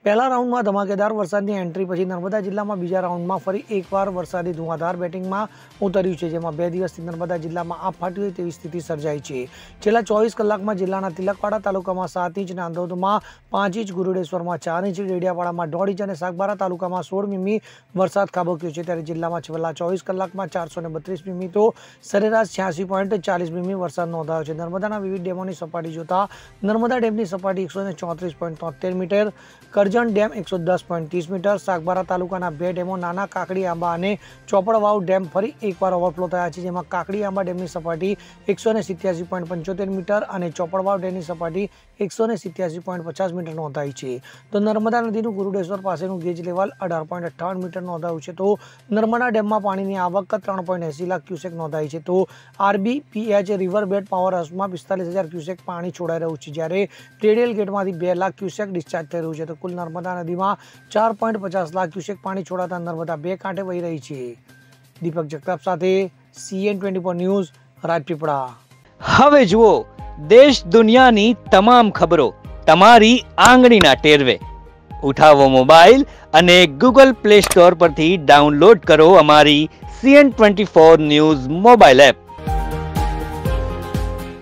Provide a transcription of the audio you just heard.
પહેલા રાઉન્ડમાં ધમાકેદાર વરસાદની એન્ટ્રી પછી નર્મદા જિલ્લામાં બીજા રાઉન્ડમાં ફરી એકવાર વરસાદી ધુઆધાર બેટિંગમાં ઉતર્યું છે, જેમાં 2 દિવસથી નર્મદા જિલ્લામાં આપ ફાટી હોય તેવી સ્થિતિ સર્જાઈ છે। છેલ્લા 24 કલાકમાં જિલ્લાના તિલકવાડા તાલુકામાં 7 ઇંચ, નાંદોદમાં 5 ઇંચ, ગુરુડેશ્વરમાં 4 ઇંચ, ડેડિયાપાડામાં 1.5 ઇંચ અને સાગબારા તાલુકામાં 16 મીમી વરસાદ ખાબક્યો છે। ત્યારે જિલ્લામાં છેલ્લા 24 કલાકમાં 432 મીમી તો સરેરાશ 86.40 મીમી વરસાદ નોંધાયો છે। નર્મદાના વિવિધ ડેમોની સપાટી જોતા નર્મદા ડેમની સપાટી 134.73 metre, Karjan dam 110.30 metre, Sagbara તાલુકાના 2 ડેમો નાના કાકડી આંબા અને ચોપડવાવ ડેમ ફરી એકવાર ઓવરફ્લો થયા છે, જેમાં કાકડી આંબા ડેમની સપાટી 187.75 મીટર અને ચોપડવાવ ડેમની સપાટી 187.50 મીટર નોંધાઈ છે। તો નર્મદા નદીનું ગુરુડેશ્વર પાસેનું ગેજ લેવલ 18.58 મીટર નોંધાયું છે। તો નર્મદા ડેમમાં પાણીની આવક 3.80 લાખ ક્યુસેક નોંધાઈ છે। તો RBPH રિવરબેડ પાવર હાઉસમાં 45,000 ક્યુસેક પાણી છોડાઈ રહ્યું છે, જ્યારે રેડિયલ ગેટમાંથી 2 લાખ ક્યુસેક ડિસ્ચાર્જ થઈ રહ્યું છે। તો કુલ નર્મદા નદીમાં 4.50 લાખ ક્યુસેક પાણી છોડાતા નર્મદા 2 કાંઠે વહી રહી છે। દીપક જગતાપ સાથે CN24 ન્યૂઝ, રાજપીપળા। હવે જુઓ દેશ દુનિયાની તમામ ખબરો તમારી આંગળીના ટેરવે। ઉઠાવો મોબાઈલ અને Google Play Store પરથી ડાઉનલોડ કરો અમારી CN24 ન્યૂઝ મોબાઈલ એપ।